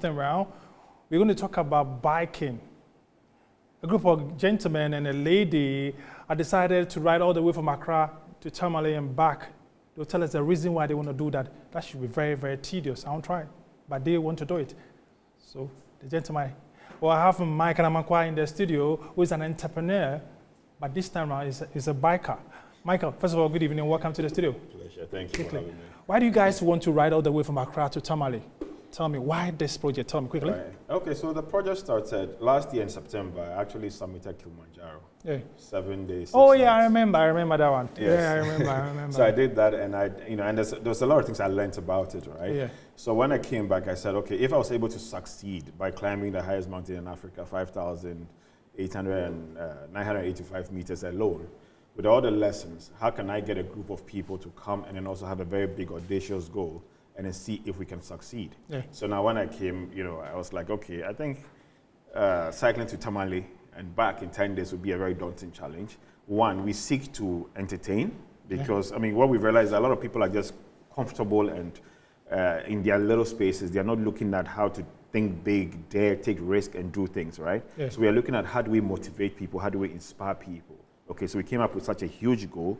time round, we're going to talk about biking. A group of gentlemen and a lady have decided to ride all the way from Accra to Tamale and back. They'll tell us the reason why they want to do that. That should be very, very tedious. I won't try, but they want to do it. So the gentleman, well, I have Mike and Amankwa in the studio, who is an entrepreneur, but this time around is a biker. Michael, first of all, good evening. Welcome to the studio. Pleasure. Thank you for having me. Why do you guys want to ride all the way from Accra to Tamale? Tell me, why this project? Tell me quickly. Right. Okay, so the project started last year in September. I actually submitted Kilimanjaro. Yeah. 7 days. Oh, nights. yeah, I remember that one. Yes. Yeah, I remember. So I did that, and and there's a lot of things I learned about it, right? Yeah. So when I came back, I said, okay, if I was able to succeed by climbing the highest mountain in Africa, 985 meters alone, with all the lessons, how can I get a group of people to come and then also have a very big, audacious goal and then see if we can succeed? Yeah. So now when I came, I was like, okay, I think cycling to Tamale and back in 10 days would be a very daunting challenge. One, we seek to entertain because, what we realize is a lot of people are just comfortable and in their little spaces. They're not looking at how to think big, dare, take risk, and do things, right? Yeah. So we are looking at how do we motivate people, how do we inspire people. Okay, so we came up with such a huge goal,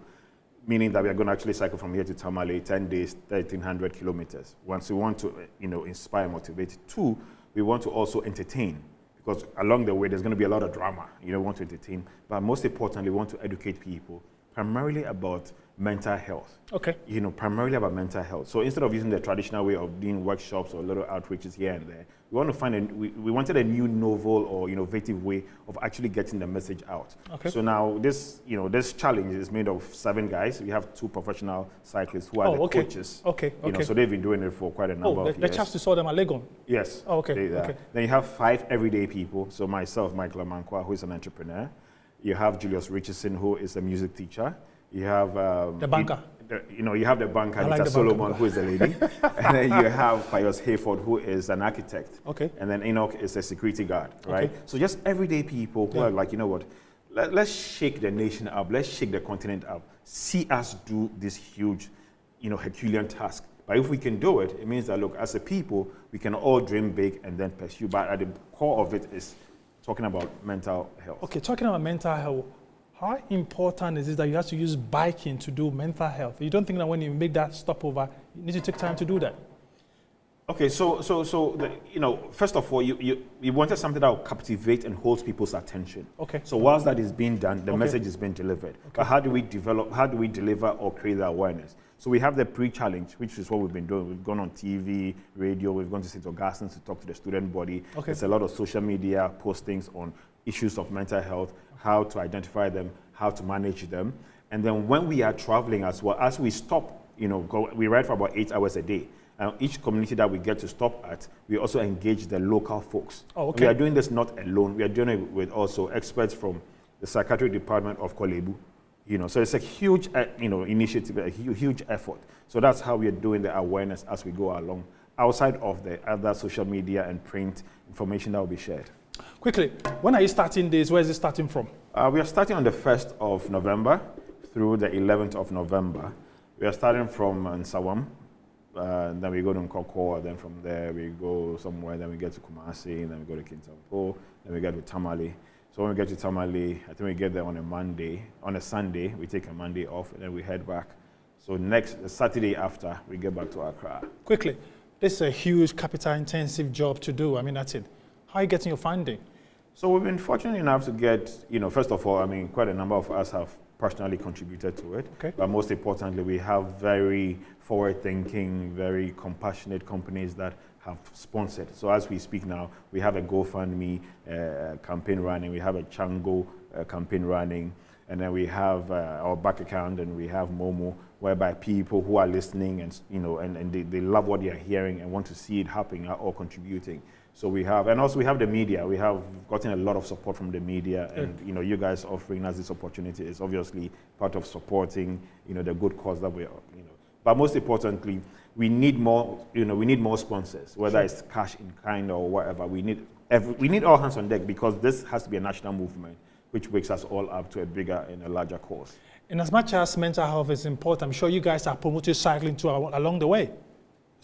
meaning that we are going to actually cycle from here to Tamale, 10 days, 1,300 kilometers. Once we want to, inspire, motivate. Two, we want to also entertain, because along the way, there's going to be a lot of drama. We want to entertain, but most importantly, we want to educate people, primarily about mental health. Okay. Primarily about mental health. So instead of using the traditional way of doing workshops or little outreaches here and there, we want to find we wanted a new, novel or innovative way of actually getting the message out. Okay. So now this challenge is made of 7 guys. We have 2 professional cyclists who are the coaches. Okay. So they've been doing it for quite a number of years. The chaps who saw them at Legon. Yes. Oh, okay. Okay. Then you have 5 everyday people. So myself, Michael Amankwa, who is an entrepreneur. You have Julius Richardson, who is a music teacher. You have the banker. You have the banker, Anita the Solomon, banker. who is a lady. And then you have Pius Hayford, who is an architect. Okay. And then Enoch is a security guard, right? Okay. So just everyday people who are like, let's shake the nation up. Let's shake the continent up. See us do this huge, Herculean task. But if we can do it, it means that, look, as a people, we can all dream big and then pursue. But at the core of it is talking about mental health. Okay, talking about mental health, how important is it that you have to use biking to do mental health? You don't think that when you make that stopover, you need to take time to do that? Okay, so first of all, you wanted something that will captivate and holds people's attention. Okay. So whilst that is being done, the message is being delivered. Okay. But how do we deliver or create the awareness? So we have the pre-challenge, which is what we've been doing. We've gone on TV, radio, we've gone to St. Augustine to talk to the student body. Okay. There's a lot of social media postings on issues of mental health, how to identify them, how to manage them. And then when we are traveling as well, as we stop, we ride for about 8 hours a day. Each community that we get to stop at, we also engage the local folks. Oh, okay. We are doing this not alone. We are doing it with also experts from the psychiatric department of Kolebu. So it's a huge, initiative, a huge effort. So that's how we are doing the awareness as we go along, outside of the other social media and print information that will be shared. Quickly, when are you starting this? Where is it starting from? We are starting on the 1st of November through the 11th of November. We are starting from Nsawam, then we go to Nkoko, then from there we go somewhere, then we get to Kumasi, then we go to Kintampo, then we get to Tamale. So when we get to Tamale, I think we get there on a Monday. On a Sunday, we take a Monday off, and then we head back. So next Saturday after, we get back to Accra. Quickly, this is a huge capital-intensive job to do. That's it. How are you getting your funding? So we've been fortunate enough to get, first of all, quite a number of us have personally contributed to it. Okay. But most importantly, we have very forward-thinking, very compassionate companies that have sponsored. So as we speak now, we have a GoFundMe campaign running, we have a Chango campaign running, and then we have our bank account, and we have Momo, whereby people who are listening and they love what they are hearing and want to see it happening are all contributing. So we have, and also we have the media. We have gotten a lot of support from the media, and you guys offering us this opportunity is obviously part of supporting the good cause that we are. But most importantly, we need more. We need more sponsors, whether it's cash in kind or whatever. We need all hands on deck, because this has to be a national movement, which wakes us all up to a bigger and a larger cause. And as much as mental health is important, I'm sure you guys are promoting cycling too along the way.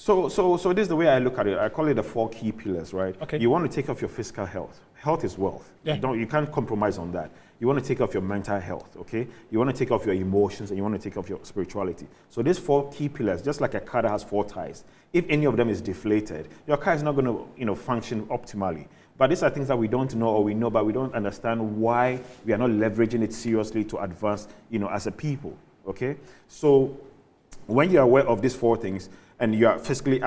So this is the way I look at it. I call it the 4 key pillars, right? Okay. You want to take care of your physical health. Health is wealth. Yeah. You can't compromise on that. You want to take care of your mental health, okay? You want to take care of your emotions, and you want to take care of your spirituality. So these 4 key pillars, just like a car that has 4 tires, if any of them is deflated, your car is not going to, function optimally. But these are things that we don't know, or we know, but we don't understand why we are not leveraging it seriously to advance, as a people, okay? So when you're aware of these 4 things, and you are physically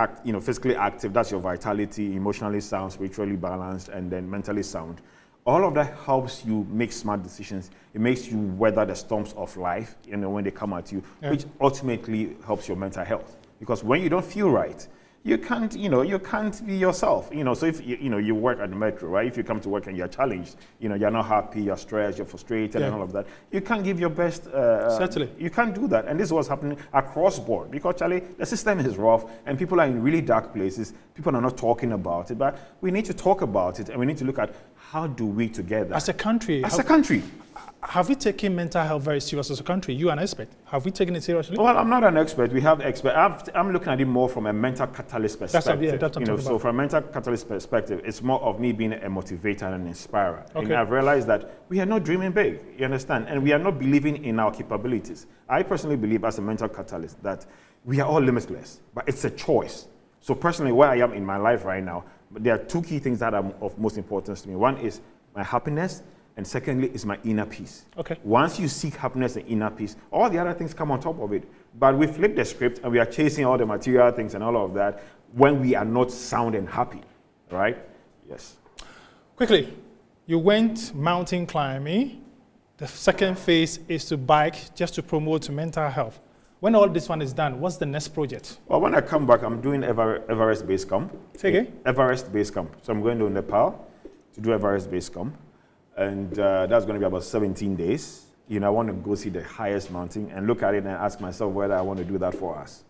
active, that's your vitality, emotionally sound, spiritually balanced, and then mentally sound. All of that helps you make smart decisions. It makes you weather the storms of life, when they come at you, which ultimately helps your mental health. Because when you don't feel right, you can't be yourself. So if you work at the Metro, right? If you come to work and you're challenged, you're not happy, you're stressed, you're frustrated, and all of that, you can't give your best. Certainly. You can't do that. And this is what's happening across board, because Charlie, the system is rough and people are in really dark places. People are not talking about it, but we need to talk about it, and we need to look at how do we together. As a country. Have we taken mental health very serious as a country? You are an expert. Have we taken it seriously? Well, I'm not an expert. We have experts. I'm looking at it more from a mental catalyst perspective. That's what I'm so from a mental catalyst perspective, it's more of me being a motivator and an inspirer. Okay. And I've realized that we are not dreaming big, you understand? And we are not believing in our capabilities. I personally believe as a mental catalyst that we are all limitless, but it's a choice. So personally, where I am in my life right now, there are 2 key things that are of most importance to me. One is my happiness, and secondly is my inner peace. Okay. Once you seek happiness and inner peace, all the other things come on top of it. But we flip the script and we are chasing all the material things and all of that when we are not sound and happy, right? Yes. Quickly, you went mountain climbing. The second phase is to bike, just to promote mental health. When all this one is done, what's the next project? Well, when I come back, I'm doing Everest Base Camp. Say again? Everest Base Camp. So I'm going to Nepal to do Everest Base Camp. And that's going to be about 17 days. I want to go see the highest mountain and look at it and ask myself whether I want to do that for us.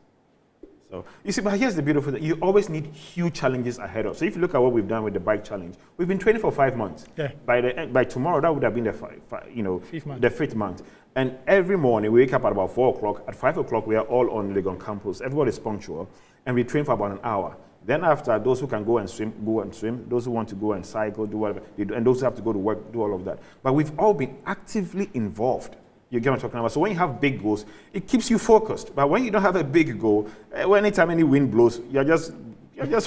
So, you see, but here's the beautiful thing. You always need huge challenges ahead of. So if you look at what we've done with the bike challenge, we've been training for 5 months. Yeah. By tomorrow, that would have been the 5th month. And every morning, we wake up at about 4 o'clock. At 5 o'clock, we are all on Legon campus. Everybody is punctual. And we train for about an hour. Then after, those who can go and swim. Those who want to go and cycle, do whatever they do. And those who have to go to work, do all of that. But we've all been actively involved. You get what I'm talking about? So when you have big goals, it keeps you focused. But when you don't have a big goal, anytime any wind blows, you're just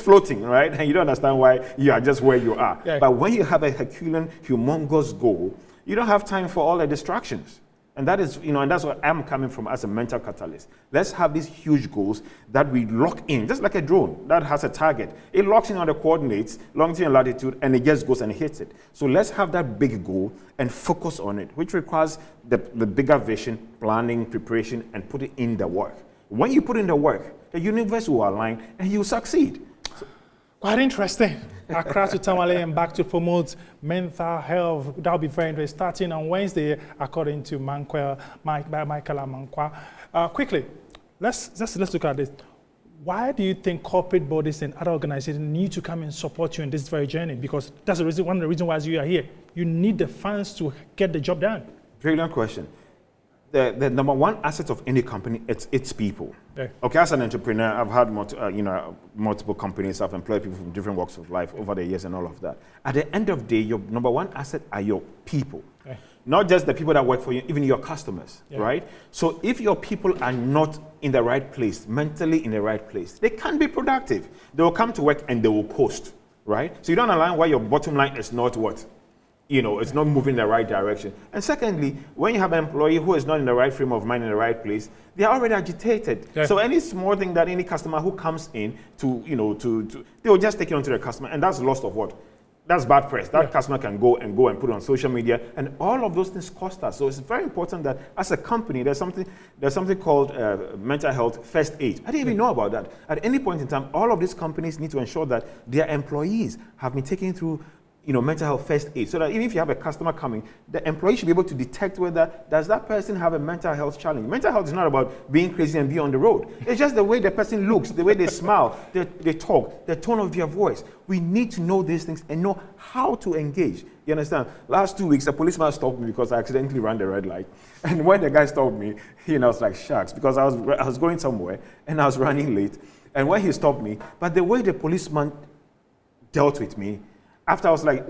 floating, right? And you don't understand why you are just where you are. Yeah. But when you have a Herculean, humongous goal, you don't have time for all the distractions. And that is, and that's where I'm coming from as a mental catalyst. Let's have these huge goals that we lock in, just like a drone that has a target. It locks in on the coordinates, longitude and latitude, and it just goes and hits it. So let's have that big goal and focus on it, which requires the bigger vision, planning, preparation, and put it in the work. When you put in the work, the universe will align and you succeed. Quite interesting. Accra to Tamale and back to promote mental health. That'll be very interesting. Starting on Wednesday, according to Michael Amankwa. Quickly, let's look at this. Why do you think corporate bodies and other organizations need to come and support you in this very journey? Because that's one of the reasons why you are here. You need the funds to get the job done. Brilliant question. The number one asset of any company, it's its people. Yeah. Okay, as an entrepreneur, I've had multiple companies. I've employed people from different walks of life over the years and all of that. At the end of the day, your number one asset are your people. Yeah. Not just the people that work for you, even your customers, right? So if your people are not in the right place, mentally in the right place, they can't be productive. They will come to work and they will coast, right? So you don't align why your bottom line is not what? It's not moving in the right direction. And secondly, when you have an employee who is not in the right frame of mind, in the right place, they are already agitated. Yeah. So any small thing that any customer who comes in they will just take it onto the customer, and that's loss of what? That's bad press. That customer can go and put it on social media, and all of those things cost us. So it's very important that as a company, there's something called mental health first aid. I didn't even know about that. At any point in time, all of these companies need to ensure that their employees have been taken through mental health first aid, so that even if you have a customer coming, the employee should be able to detect whether does that person have a mental health challenge. Mental health is not about being crazy and being on the road. It's just the way the person looks, the way they smile, they talk, the tone of their voice. We need to know these things and know how to engage. You understand? Last 2 weeks, a policeman stopped me because I accidentally ran the red light. And when the guy stopped me, I was like, shucks, because I was going somewhere and I was running late. And when he stopped me, but the way the policeman dealt with me, after I was like,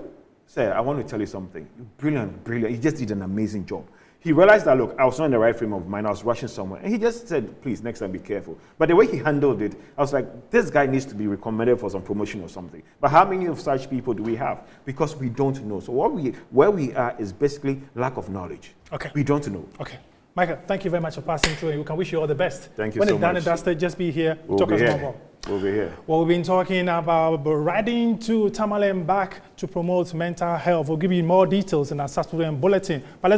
sir, I want to tell you something. Brilliant, brilliant. He just did an amazing job. He realized that, look, I was not in the right frame of mind. I was rushing somewhere. And he just said, please, next time be careful. But the way he handled it, I was like, this guy needs to be recommended for some promotion or something. But how many of such people do we have? Because we don't know. So where we are is basically lack of knowledge. Okay. We don't know. Okay. Michael, thank you very much for passing through, and we can wish you all the best. Thank you when so it's done much. and dusted, just be here. We'll Talk be us here. more. We'll be here. Well, we've been talking about riding to Tamale and back to promote mental health. We'll give you more details in our subsequent bulletin. But let's